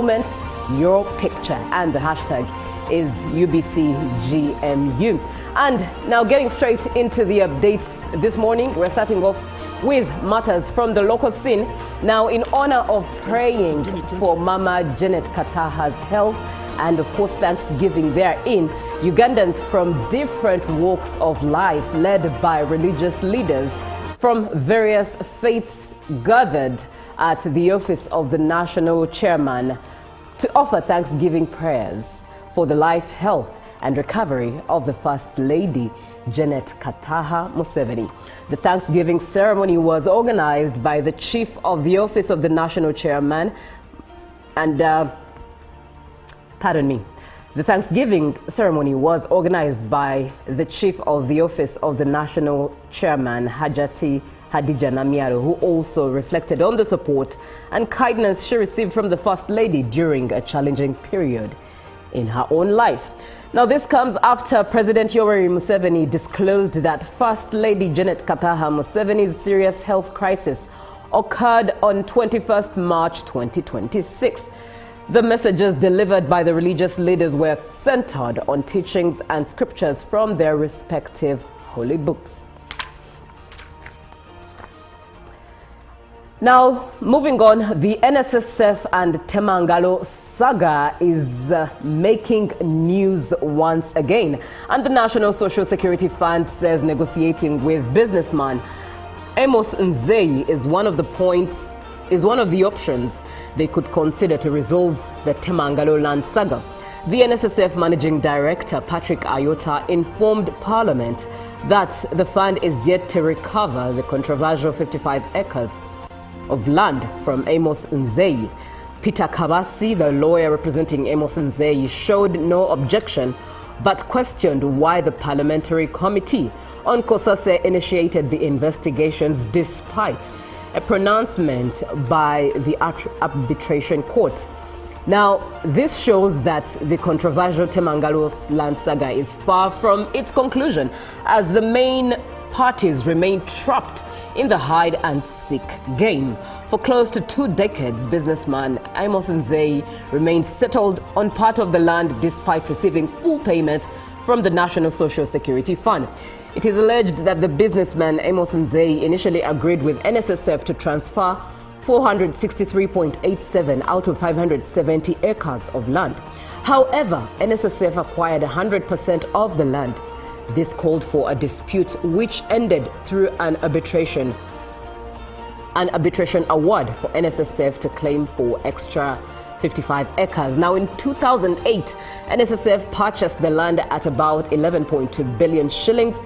moment, your picture, and the hashtag is UBCGMU. And now getting straight into the updates this morning, we're starting off with matters from the local scene. Now, in honor of praying for Mama Janet Kataha's health and, of course, Thanksgiving therein, Ugandans from different walks of life, led by religious leaders from various faiths, gathered at the office of the national chairman to offer Thanksgiving prayers for the life, health, and recovery of the First Lady, Janet Kataha Museveni. The Thanksgiving ceremony was organized by the chief of the office of the national chairman and, The Thanksgiving ceremony was organized by the chief of the office of the national chairman, Hajati Hadija Namiaro, who also reflected on the support and kindness she received from the First Lady during a challenging period in her own life. Now, this comes after President Yoweri Museveni disclosed that First Lady Janet Kataha Museveni's serious health crisis occurred on 21st March 2026. The messages delivered by the religious leaders were centered on teachings and scriptures from their respective holy books. Now, moving on, the NSSF and Temangalo saga is making news once again. And the National Social Security Fund says negotiating with businessman Amos Nzei is one of the options they could consider to resolve the Temangalo land saga. The NSSF Managing Director, Patrick Ayota, informed Parliament that the fund is yet to recover the controversial 55 acres of land from Amos Nzei. Peter Kabasi, the lawyer representing Amos Nzei, showed no objection but questioned why the Parliamentary Committee on Kosase initiated the investigations despite a pronouncement by the arbitration court. Now, this shows that the controversial Temangalo land saga is far from its conclusion, as the main parties remain trapped in the hide-and-seek game. For close to 2 decades, businessman Amos Nzei remained settled on part of the land despite receiving full payment from the National Social Security Fund. It is alleged that the businessman Amos Nzei initially agreed with NSSF to transfer 463.87 out of 570 acres of land. However, NSSF acquired 100% of the land. This called for a dispute which ended through an arbitration award for NSSF to claim for extra 55 acres. Now, in 2008, NSSF purchased the land at about 11.2 billion shillings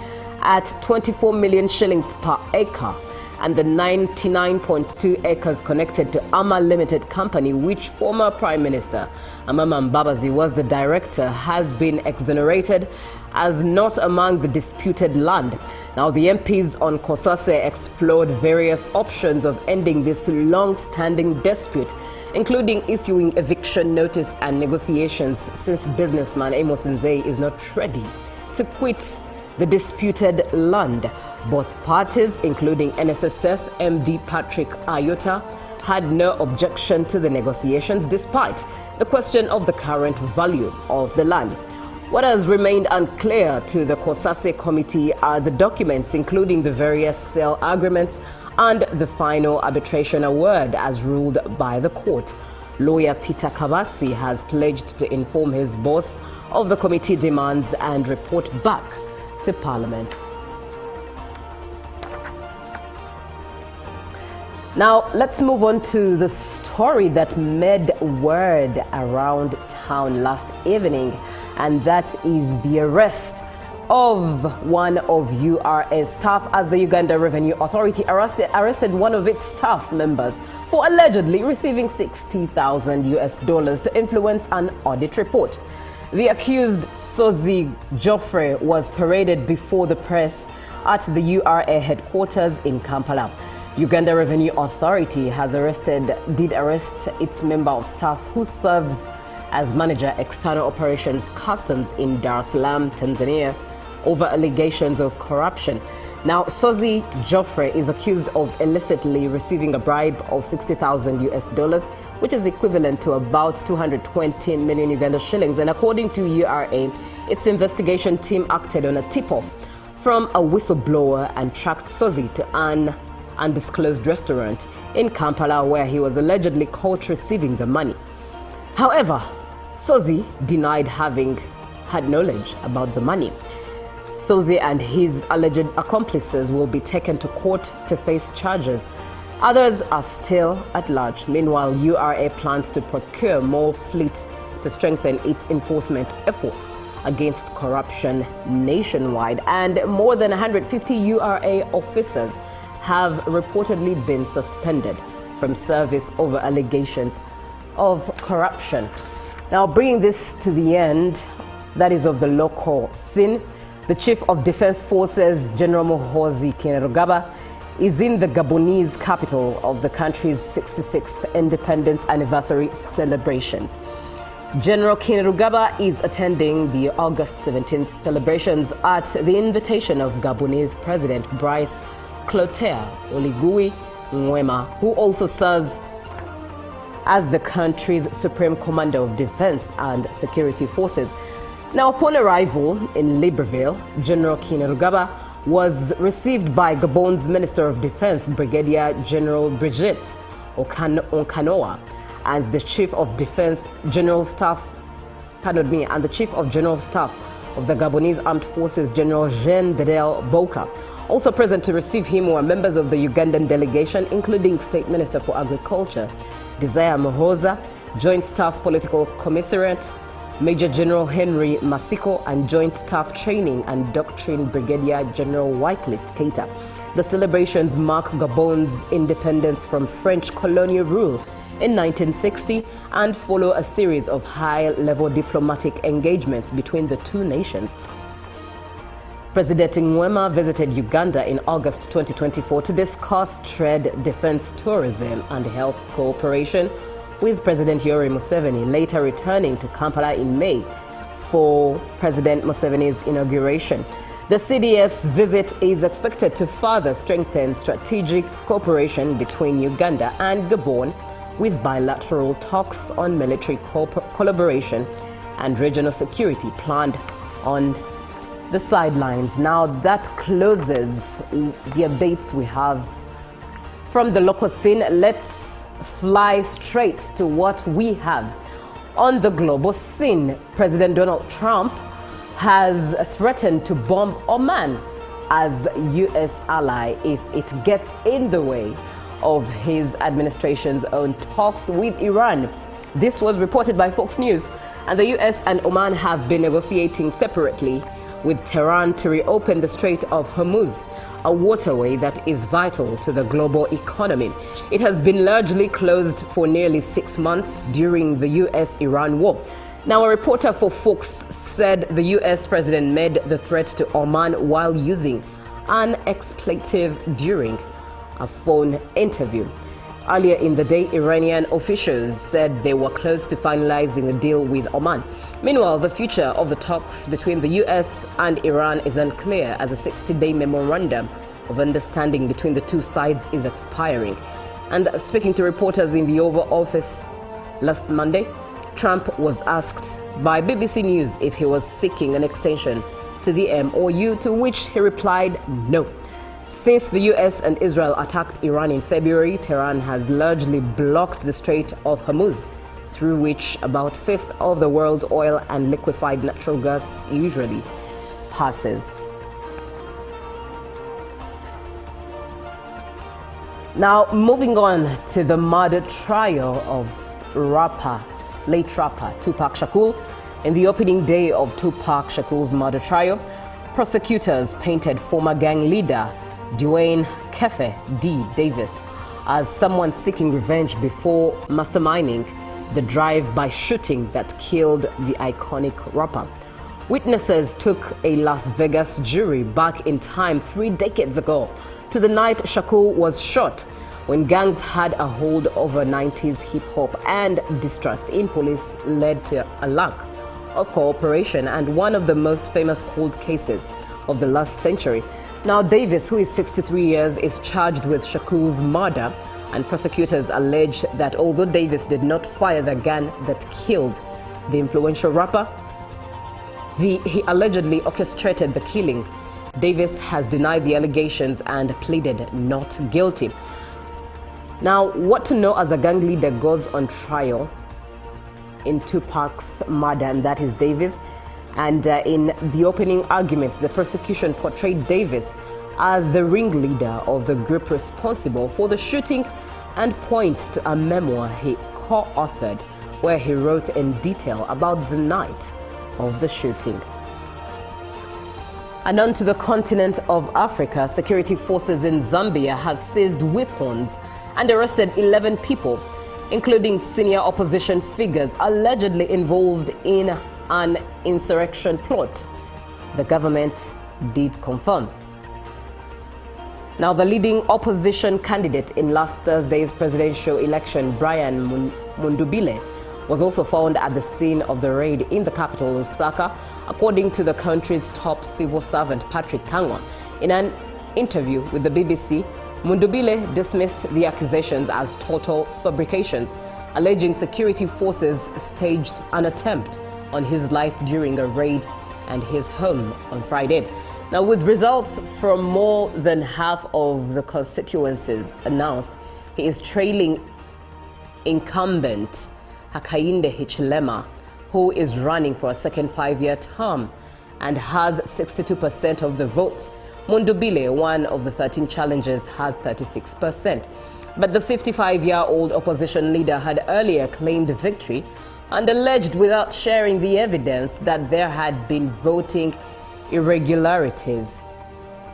at 24 million shillings per acre, and the 99.2 acres connected to Ama Limited Company, which former Prime Minister Amama Mbabazi was the director, has been exonerated as not among the disputed land. Now, the MPs on Kosase explored various options of ending this long-standing dispute, including issuing eviction notice and negotiations, since businessman Amos Nzei is not ready to quit the disputed land. Both parties, including NSSF MD Patrick Ayota, had no objection to the negotiations despite the question of the current value of the land. What has remained unclear to the Kosase committee are the documents, including the various sale agreements and the final arbitration award as ruled by the court. Lawyer Peter Kabasi has pledged to inform his boss of the committee demands and report back to Parliament. Now, let's move on to the story that made word around town last evening, and that is the arrest of one of URA's staff, as the Uganda Revenue Authority arrested one of its staff members for allegedly receiving $60,000 to influence an audit report. The accused, Sozi Joffre, was paraded before the press at the URA headquarters in Kampala. Uganda Revenue Authority did arrest its member of staff who serves as manager external operations customs in Dar es Salaam, Tanzania, over allegations of corruption. Now, Sozi Joffre is accused of illicitly receiving a bribe of $60,000 which is equivalent to about 220 million Uganda shillings. And according to URA, its investigation team acted on a tip-off from a whistleblower and tracked Sozi to an undisclosed restaurant in Kampala, where he was allegedly caught receiving the money. However, Sozi denied having had knowledge about the money. Sozi and his alleged accomplices will be taken to court to face charges. Others are still at large. Meanwhile, URA plans to procure more fleet to strengthen its enforcement efforts against corruption nationwide. And more than 150 URA officers have reportedly been suspended from service over allegations of corruption. Now, bringing this to the end, that is of the local scene, the Chief of Defense Forces, General Muhoozi Kainerugaba, is in the Gabonese capital of the country's 66th independence anniversary celebrations. General Kainerugaba is attending the August 17th celebrations at the invitation of Gabonese President Brice Clotaire Oligui Nguema, who also serves as the country's Supreme Commander of Defense and Security Forces. Now, upon arrival in Libreville, General Kainerugaba was received by Gabon's Minister of Defense, Brigadier General Brigitte Onkanoa, and the Chief of Defense General Staff, and the Chief of General Staff of the Gabonese Armed Forces, General Jean Bedel Boka. Also present to receive him were members of the Ugandan delegation, including State Minister for Agriculture, Desire Muhoza, Joint Staff Political Commissariat, Major General Henry Masiko, and Joint Staff Training and Doctrine Brigadier General Wycliffe Keita. The celebrations mark Gabon's independence from French colonial rule in 1960 and follow a series of high-level diplomatic engagements between the two nations. President Nguema visited Uganda in August 2024 to discuss trade, defense, tourism, and health cooperation with President Yoweri Museveni, later returning to Kampala in May for President Museveni's inauguration. The CDF's visit is expected to further strengthen strategic cooperation between Uganda and Gabon, with bilateral talks on military collaboration and regional security planned on the sidelines. Now, that closes the updates we have from the local scene. Let's fly straight to what we have on the global scene. President Donald Trump has threatened to bomb Oman as U.S. ally if it gets in the way of his administration's own talks with Iran. This was reported by Fox News, and the U.S. and Oman have been negotiating separately with Tehran to reopen the Strait of Hormuz, a waterway that is vital to the global economy. It has been largely closed for nearly 6 months during the U.S.-Iran war. Now, a reporter for Fox said the U.S. president made the threat to Oman while using an expletive during a phone interview. Earlier in the day, Iranian officials said they were close to finalizing a deal with Oman. Meanwhile, the future of the talks between the U.S. and Iran is unclear as a 60-day memorandum of understanding between the two sides is expiring. And speaking to reporters in the Oval Office last Monday, Trump was asked by BBC News if he was seeking an extension to the MOU, to which he replied no. Since the U.S. and Israel attacked Iran in February, Tehran has largely blocked the Strait of Hormuz, through which about a fifth of the world's oil and liquefied natural gas usually passes. Now, moving on to the murder trial of late rapper Tupac Shakur. In the opening day of Tupac Shakur's murder trial, prosecutors painted former gang leader Dwayne Kefe D. Davis as someone seeking revenge before masterminding the drive-by shooting that killed the iconic rapper. Witnesses took a Las Vegas jury back in time 3 decades ago to the night Shakur was shot, when gangs had a hold over 90s hip-hop, and distrust in police led to a lack of cooperation and one of the most famous cold cases of the last century. Now, Davis, who is 63 years, is charged with Shakur's murder And prosecutors allege that although Davis did not fire the gun that killed the influential rapper, he allegedly orchestrated the killing. Davis has denied the allegations and pleaded not guilty. Now, what to know as a gang leader goes on trial in Tupac's murder, and that is Davis. And in the opening arguments, the prosecution portrayed Davis as the ringleader of the group responsible for the shooting and point to a memoir he co-authored where he wrote in detail about the night of the shooting. And on to the continent of Africa, security forces in Zambia have seized weapons and arrested 11 people, including senior opposition figures allegedly involved in an insurrection plot. The government did confirm. Now, the leading opposition candidate in last Thursday's presidential election, Brian Mundubile, was also found at the scene of the raid in the capital, Lusaka, according to the country's top civil servant, Patrick Kangwa. In an interview with the BBC, Mundubile dismissed the accusations as total fabrications, alleging security forces staged an attempt on his life during a raid and his home on Friday. Now, with results from more than half of the constituencies announced, he is trailing incumbent Hakainde Hichilema, who is running for a second 5-year term and has 62% of the votes. Mundubile, one of the 13 challengers, has 36%. But the 55-year-old opposition leader had earlier claimed victory and alleged, without sharing the evidence, that there had been voting irregularities.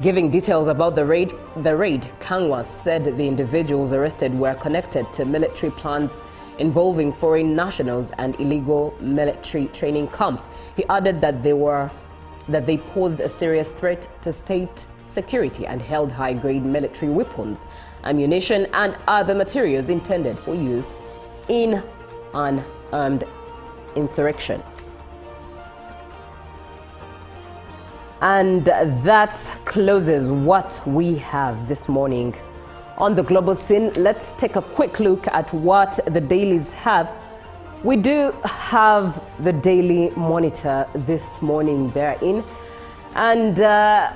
Giving details about the raid, Kangwa said the individuals arrested were connected to military plans involving foreign nationals and illegal military training camps. He added that they posed a serious threat to state security and held high-grade military weapons, ammunition, and other materials intended for use in an armed insurrection. And that closes what we have this morning on the global scene. Let's take a quick look at what the dailies have. We do have the Daily Monitor this morning therein, and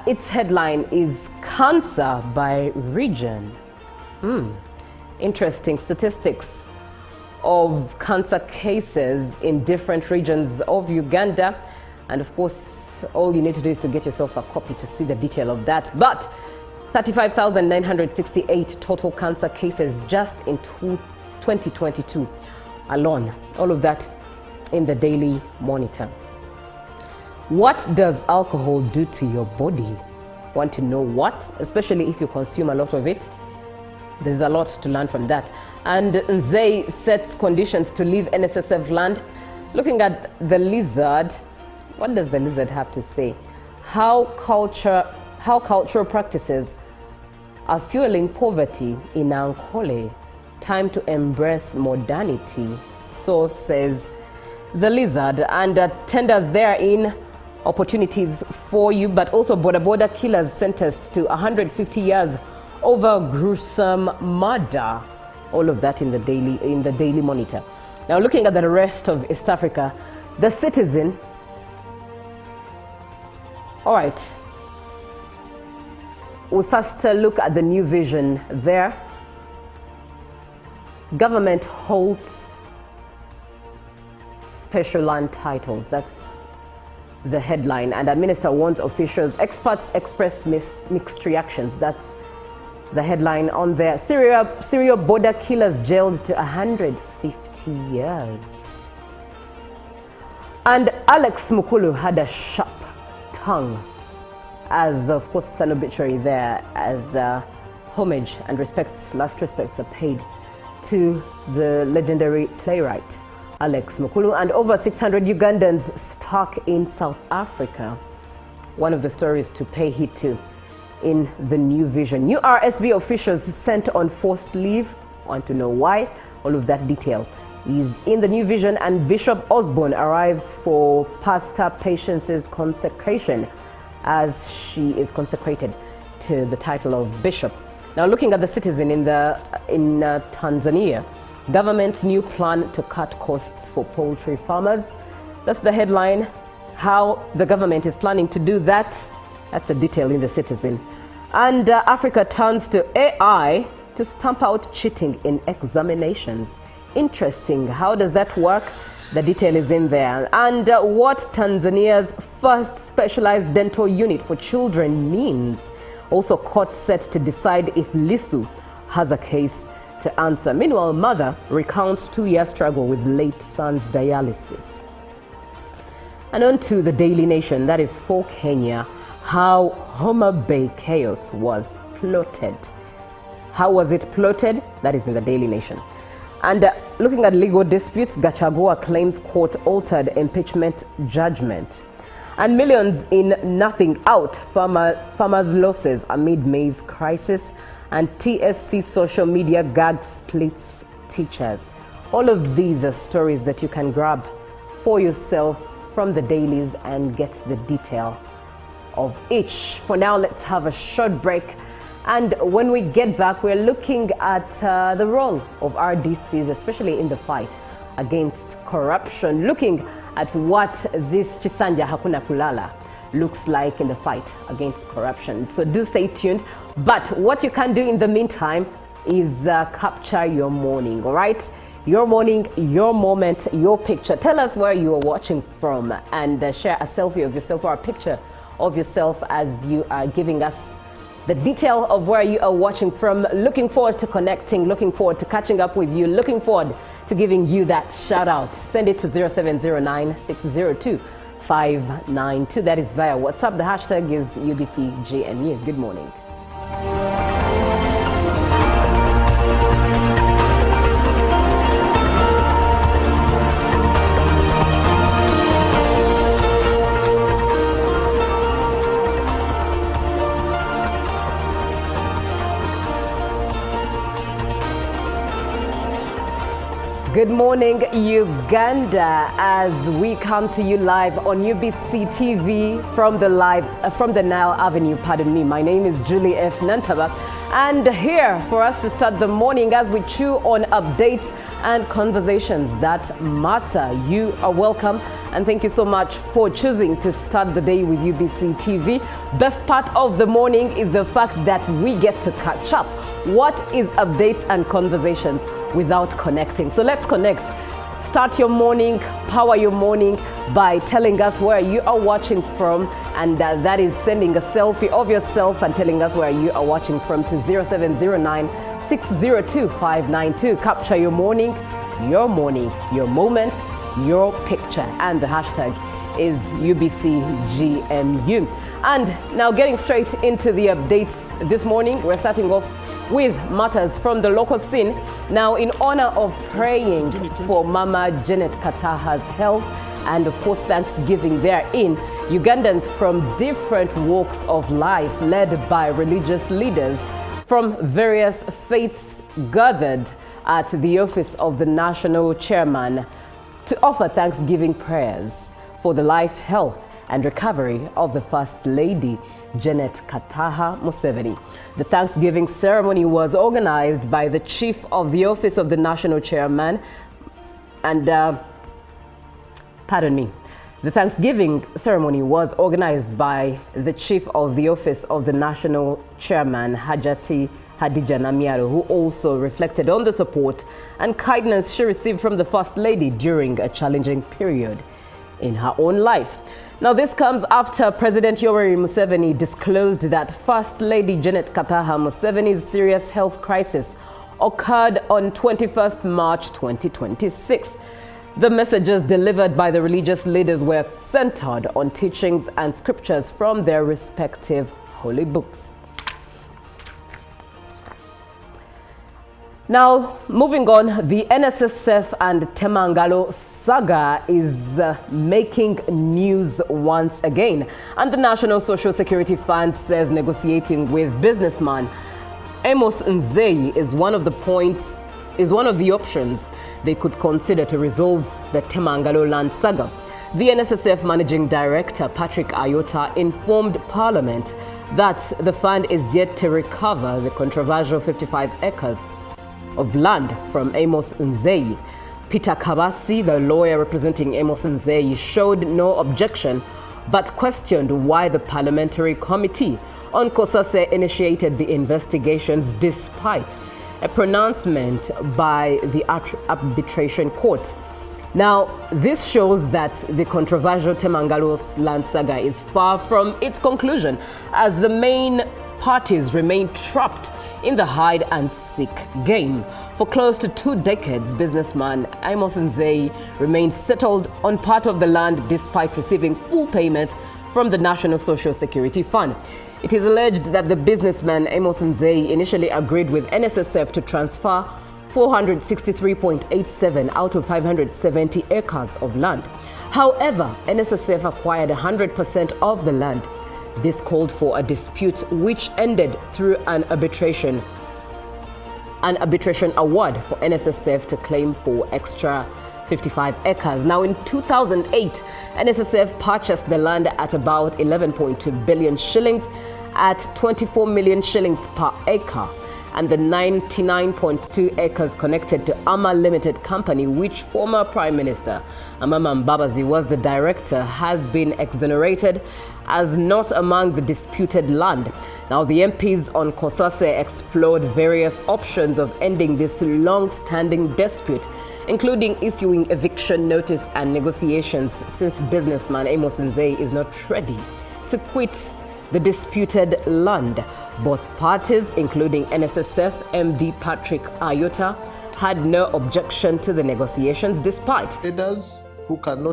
its headline is Cancer by Region. Interesting statistics of cancer cases in different regions of Uganda, and of course all you need to do is to get yourself a copy to see the detail of that. But 35,968 total cancer cases just in 2022 alone. All of that in the Daily Monitor. What does alcohol do to your body? Want to know what? Especially if you consume a lot of it. There's a lot to learn from that. And Nzei sets conditions to leave NSSF land. Looking at the lizard, what does the lizard have to say? How cultural practices are fueling poverty in Ankole. Time to embrace modernity, so says the lizard. And tenders therein, opportunities for you, but also border killers sentenced to 150 years over gruesome murder. All of that in the Daily Monitor. Now, looking at the rest of East Africa, the Citizen. All right. We first look at the New Vision there. Government holds special land titles. That's the headline. And a minister warns officials. Experts express mixed reactions. That's the headline on there. Serial border killers jailed to 150 years. And Alex Mukulu had a sharp tongue, as of course it's an obituary there, as homage and last respects are paid to the legendary playwright Alex Mukulu. And over 600 Ugandans stuck in South Africa. One of the stories to pay heed to in the New Vision. New RSV officials sent on forced leave. Want to know why? All of that detail is in the New Vision. And Bishop Osborne arrives for Pastor Patience's consecration, as she is consecrated to the title of bishop. Now, looking at the citizen in Tanzania, government's new plan to cut costs for poultry farmers. That's the headline. How the government is planning to do that. That's a detail in the citizen. And Africa turns to AI to stamp out cheating in examinations. Interesting. How does that work? The detail is in there. And what Tanzania's first specialized dental unit for children means. Also, court set to decide if Lisu has a case to answer. Meanwhile, mother recounts 2-year struggle with late son's dialysis. And on to the Daily Nation, that is for Kenya, how Homa Bay chaos was plotted. How was it plotted? That is in the Daily Nation. And looking at legal disputes, Gachagua claims court altered impeachment judgment. And millions in nothing out, farmers' losses amid maize crisis. And TSC social media gag splits teachers. All of these are stories that you can grab for yourself from the dailies and get the detail of each. For now, let's have a short break. And when we get back, we're looking at the role of RDCs, especially in the fight against corruption, looking at what this Chisanja Hakuna Kulala looks like in the fight against corruption. So do stay tuned. But what you can do in the meantime is capture your morning, all right? Your morning, your moment, your picture. Tell us where you are watching from and share a selfie of yourself or a picture of yourself as you are giving us the detail of where you are watching from. Looking forward to connecting, looking forward to catching up with you, looking forward to giving you that shout out. Send it to 0709 602 592. That is via WhatsApp. The hashtag is UBCGMU. Good morning. Good morning, Uganda, as we come to you live on UBC TV from the Nile Avenue, pardon me. My name is Julie F. Nantaba, and here for us to start the morning as we chew on updates and conversations that matter. You are welcome, and thank you so much for choosing to start the day with UBC TV. Best part of the morning is the fact that we get to catch up. What is updates and conversations without connecting? So let's connect. Start your morning, power your morning by telling us where you are watching from, and that is sending a selfie of yourself and telling us where you are watching from to 0709 602 592. Capture your morning, your moment, your picture, and the hashtag is UBCGMU. And now getting straight into the updates this morning, we're starting off with matters from the local scene. Now, in honor of praying for Mama Janet Kataha's health and, of course, Thanksgiving therein, Ugandans from different walks of life, led by religious leaders from various faiths, gathered at the office of the national chairman to offer Thanksgiving prayers for the life, health, and recovery of the First Lady, Janet Kataha Museveni. The Thanksgiving ceremony was organized by the chief of the office of the national chairman and, the Thanksgiving ceremony was organized by the chief of the office of the national chairman, Hajati Hadija Namiaro, who also reflected on the support and kindness she received from the First Lady during a challenging period in her own life. Now, this comes after President Yoweri Museveni disclosed that First Lady Janet Kataha Museveni's serious health crisis occurred on 21st March 2026. The messages delivered by the religious leaders were centered on teachings and scriptures from their respective holy books. Now, moving on, the NSSF and Temangalo saga is making news once again. And the National Social Security Fund says negotiating with businessman Amos Nzei is one of the options they could consider to resolve the Temangalo land saga. The NSSF Managing Director, Patrick Ayota, informed Parliament that the fund is yet to recover the controversial 55 acres of land from Amos Nzeyi. Peter Kabasi, the lawyer representing Amos Nzeyi, showed no objection but questioned why the Parliamentary Committee on Kosase initiated the investigations despite a pronouncement by the arbitration court. Now, this shows that the controversial Temangalo land saga is far from its conclusion, as the main parties remain trapped in the hide-and-seek game. For close to 2 decades, businessman Amos Nzeyi remained settled on part of the land despite receiving full payment from the National Social Security Fund. It is alleged that the businessman Amos Nzeyi initially agreed with NSSF to transfer 463.87 out of 570 acres of land. However, NSSF acquired 100% of the land. This called for a dispute which ended through an arbitration award for NSSF to claim for extra 55 acres. Now, in 2008, NSSF purchased the land at about 11.2 billion shillings at 24 million shillings per acre. And the 99.2 acres connected to Ama Limited Company, which former Prime Minister Amama Mbabazi was the director, has been exonerated as not among the disputed land. Now, the MPs on Kosase explored various options of ending this long-standing dispute, including issuing eviction notice and negotiations, since businessman Amos Nzeyi is not ready to quit the disputed land. Both parties, including NSSF MD Patrick Ayota, had no objection to the negotiations despite leaders who cannot